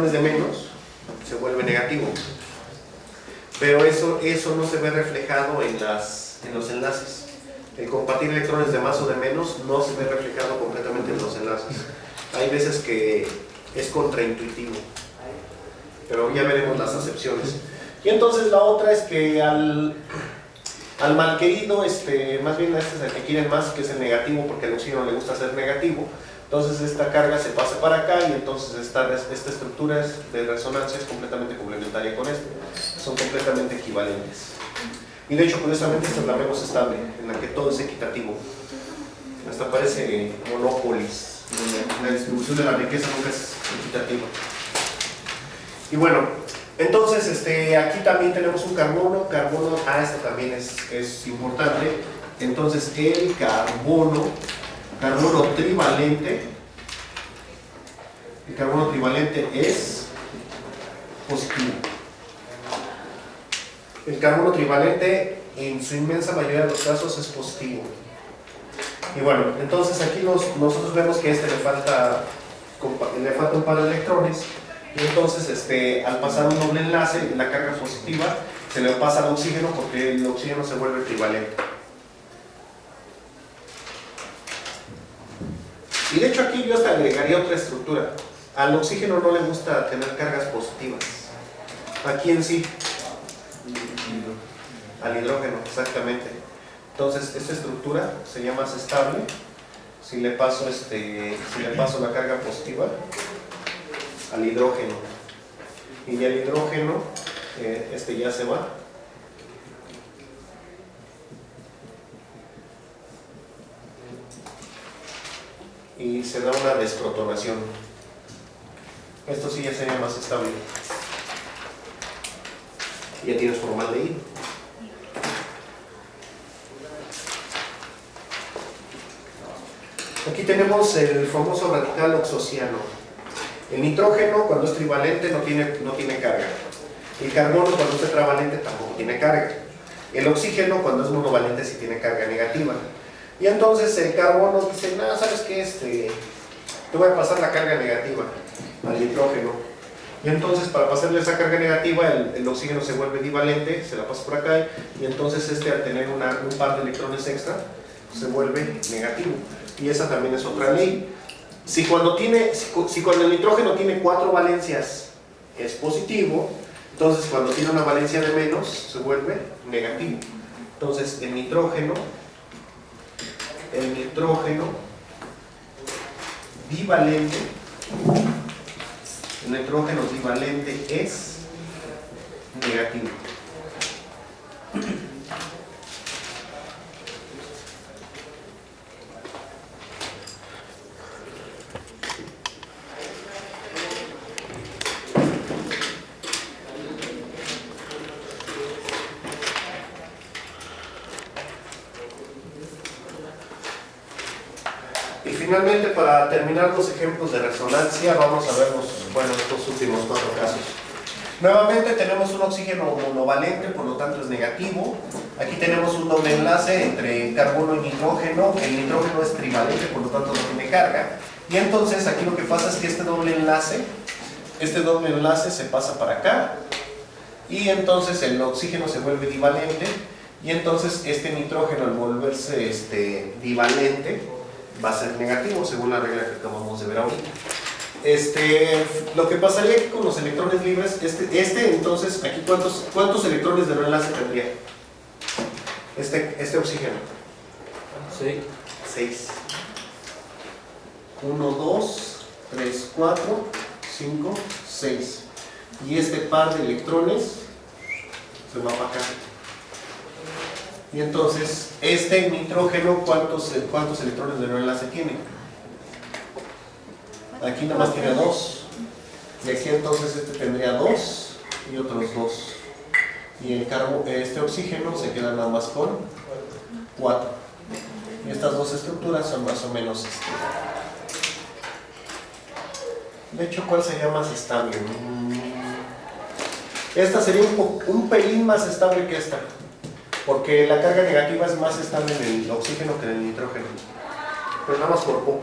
de menos se vuelve negativo, pero eso no se ve reflejado en los enlaces. El compartir electrones de más o de menos no se ve reflejado completamente en los enlaces. Hay veces que es contraintuitivo, pero ya veremos las acepciones. Y entonces la otra es que al malquerido, más bien este es el que quieren más, que es el negativo, porque al oxígeno le gusta ser negativo. Entonces esta carga se pasa para acá y entonces esta estructura de resonancia es completamente complementaria con esta. Son completamente equivalentes. Y de hecho, curiosamente, esta es la menos estable, en la que todo es equitativo. Hasta parece Monopolis, donde la distribución de la riqueza nunca es equitativa. Y bueno, entonces aquí también tenemos un carbono, esto también es importante. Entonces el carbono trivalente, es positivo. El carbono trivalente en su inmensa mayoría de los casos es positivo. Y bueno, entonces aquí nosotros vemos que le falta un par de electrones, y entonces al pasar un doble enlace, la carga positiva se le pasa al oxígeno porque el oxígeno se vuelve trivalente. Y de hecho aquí yo hasta agregaría otra estructura. Al oxígeno no le gusta tener cargas positivas. Aquí en sí. Al hidrógeno, exactamente. Entonces esta estructura sería más estable si le paso la carga positiva al hidrógeno. Y ya el hidrógeno, ya se va. Y se da una desprotonación. Esto sí ya sería más estable. Ya tienes formaldehído. Aquí tenemos el famoso radical oxociano. El nitrógeno, cuando es trivalente, no tiene carga. El carbono, cuando es tetravalente, tampoco tiene carga. El oxígeno, cuando es monovalente, sí tiene carga negativa. Y entonces el carbono dice, no, ¿sabes qué? Te voy a pasar la carga negativa al nitrógeno. Y entonces para pasarle esa carga negativa, el oxígeno se vuelve divalente, se la pasa por acá, y entonces al tener un par de electrones extra, se vuelve negativo. Y esa también es otra ley. Si cuando el nitrógeno tiene 4 valencias es positivo, entonces cuando tiene una valencia de menos se vuelve negativo. Entonces el nitrógeno divalente es negativo. Y finalmente, para terminar los ejemplos de resonancia, vamos a ver estos últimos 4 casos. Nuevamente tenemos un oxígeno monovalente, por lo tanto es negativo. Aquí tenemos un doble enlace entre carbono y nitrógeno. El nitrógeno es trivalente, por lo tanto no tiene carga. Y entonces aquí lo que pasa es que este doble enlace se pasa para acá. Y entonces el oxígeno se vuelve divalente. Y entonces este nitrógeno, al volverse divalente, va a ser negativo, según la regla que acabamos de ver ahorita. Lo que pasaría aquí con los electrones libres, entonces, aquí ¿cuántos electrones de no enlace tendría? Este oxígeno. 6. 1, 2, 3, 4, 5, 6. Y este par de electrones se va para acá. Y entonces, nitrógeno, ¿cuántos electrones de no enlace tiene? Aquí nada más tiene 2. Y aquí entonces tendría 2 y otros 2. Y este oxígeno se queda nada más con 4. Y estas dos estructuras son más o menos De hecho, ¿cuál sería más estable? Esta sería un pelín más estable que esta, porque la carga negativa es más estable en el oxígeno que en el nitrógeno, pero nada más por poco.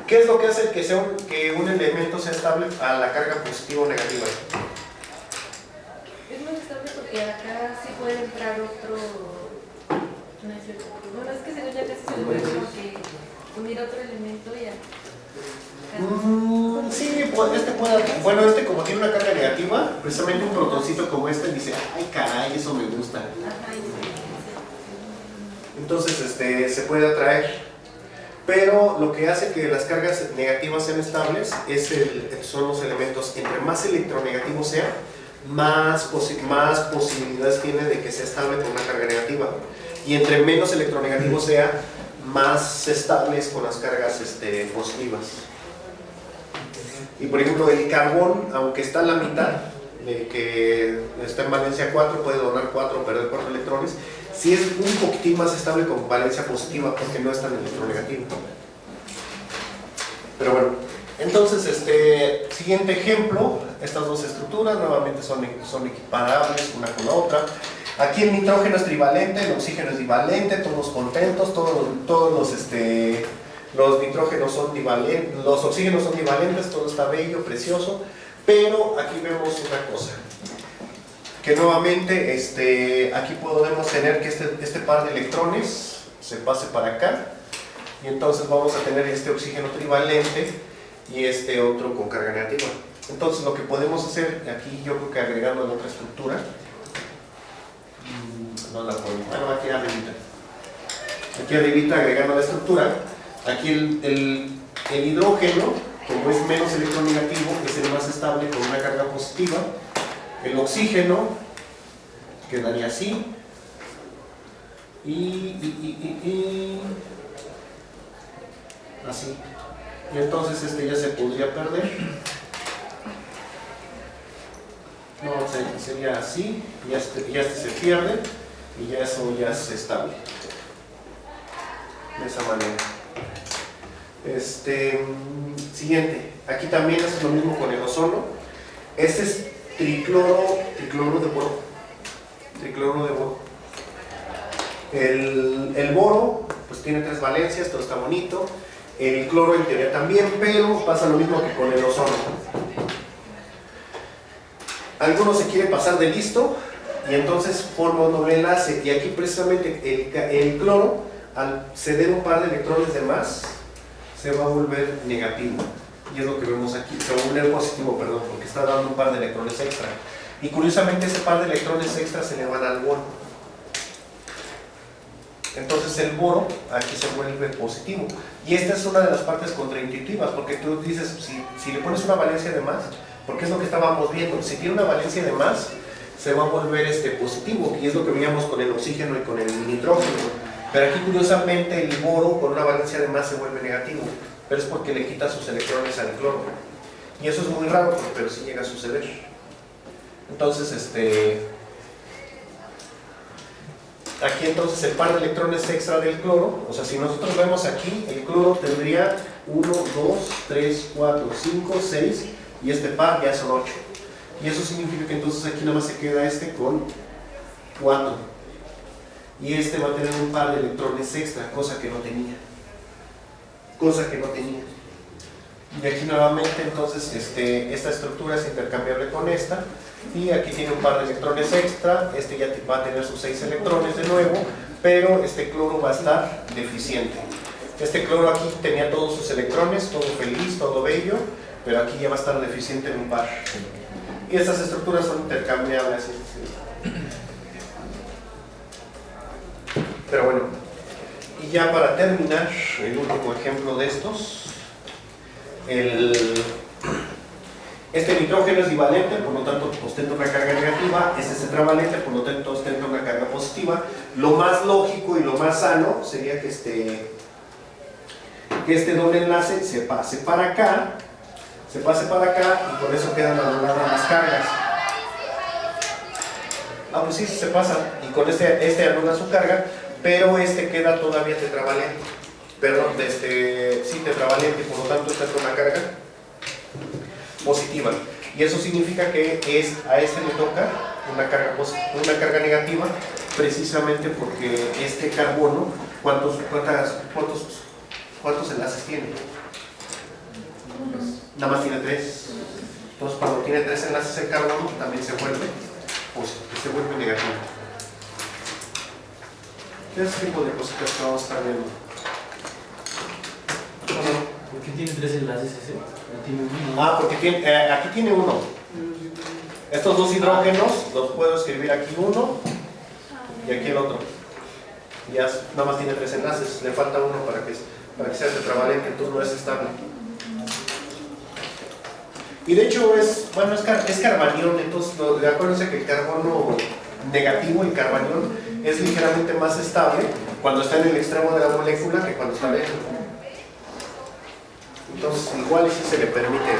¿Qué es lo que hace que un elemento sea estable a la carga positiva o negativa? Es muy estable porque acá sí puede entrar otro. No es cierto. Bueno, es que según ya casi se le puede como que unir otro elemento y ya. Sí, pues este puede. Bueno, este como tiene una carga negativa, precisamente un protoncito como este dice, ay caray, eso me gusta. Ajá, Entonces se puede atraer. Pero lo que hace que las cargas negativas sean estables son los elementos. Entre más electronegativo sea, más posibilidades tiene de que sea estable con una carga negativa. Y entre menos electronegativo sea, más estable es con las cargas positivas. Y por ejemplo, el carbón, aunque está a la mitad, de que está en valencia 4, puede donar 4 o perder 4 electrones. Sí es un poquitín más estable con valencia positiva porque no es tan electronegativo. Pero bueno, entonces siguiente ejemplo, estas dos estructuras nuevamente son equiparables una con la otra. Aquí el nitrógeno es trivalente, el oxígeno es divalente, todos contentos, todos los nitrógenos son divalentes, los oxígenos son divalentes, todo está bello, precioso, pero aquí vemos una cosa. Que nuevamente aquí podemos tener que este par de electrones se pase para acá y entonces vamos a tener este oxígeno trivalente y este otro con carga negativa. Entonces lo que podemos hacer aquí, yo creo que agregando la otra estructura, no la pongo, bueno, aquí arribita agregando la estructura, aquí el hidrógeno, como es menos electronegativo, es el más estable con una carga positiva. El oxígeno quedaría así y así. Y entonces ya se podría perder. No, sería así, y ya se pierde y ya eso ya es estable. De esa manera. Siguiente. Aquí también es lo mismo con el ozono. Este es tricloro de boro. Tricloro de boro. El boro pues tiene 3 valencias, todo está bonito. El cloro en teoría también, pero pasa lo mismo que con el ozono. Algunos se quieren pasar de listo y entonces forma un doble enlace. Y aquí precisamente el cloro, al ceder un par de electrones de más, se va a volver negativo. Y es lo que vemos aquí, se va a volver positivo, perdón, porque está dando un par de electrones extra. Y curiosamente ese par de electrones extra se le van al boro. Entonces el boro aquí se vuelve positivo. Y esta es una de las partes contraintuitivas, porque tú dices, si le pones una valencia de más, porque es lo que estábamos viendo, si tiene una valencia de más, se va a volver positivo, y es lo que veíamos con el oxígeno y con el nitrógeno. Pero aquí curiosamente el boro con una valencia de más se vuelve negativo, pero es porque le quita sus electrones al cloro. Y eso es muy raro, pero sí llega a suceder. Entonces, aquí entonces el par de electrones extra del cloro, o sea, si nosotros vemos aquí, el cloro tendría 1, 2, 3, 4, 5, 6, y este par ya son 8. Y eso significa que entonces aquí nada más se queda con 4. Y va a tener un par de electrones extra, cosa que no tenía. Y aquí nuevamente entonces esta estructura es intercambiable con esta, y aquí tiene un par de electrones extra, ya va a tener sus 6 electrones de nuevo, pero este cloro va a estar deficiente. Este cloro aquí tenía todos sus electrones, todo feliz, todo bello, pero aquí ya va a estar deficiente en un par. Y estas estructuras son intercambiables. Pero bueno, y ya para terminar, el último ejemplo de estos. Este nitrógeno es divalente, por lo tanto ostenta una carga negativa. Este es tetravalente, por lo tanto ostenta una carga positiva. Lo más lógico y lo más sano sería que este doble enlace se pase para acá, y con eso quedan anuladas las cargas. Ah, pues sí, se pasa, y con este anula su carga, pero queda todavía tetravalente. Perdón, sí, tetravalente, por lo tanto está con una carga positiva. Y eso significa que a le toca una carga negativa, precisamente porque este carbono, ¿cuántos enlaces tiene? Nada más tiene 3. Entonces cuando tiene 3 enlaces el carbono también se vuelve negativo. Ese tipo de cositas que vamos a estar viendo. ¿Por qué tiene 3 enlaces ese? No tiene uno. Ah, porque aquí tiene 1. Estos dos hidrógenos los puedo escribir aquí uno y aquí el otro. Ya nada más tiene 3 enlaces, le falta uno para que sea tetravalente, entonces no es estable. Y de hecho es carbanión, entonces acuérdense que el carbono negativo, el carbanión, es ligeramente más estable cuando está en el extremo de la molécula que cuando está dentro. Entonces igual y si se le permite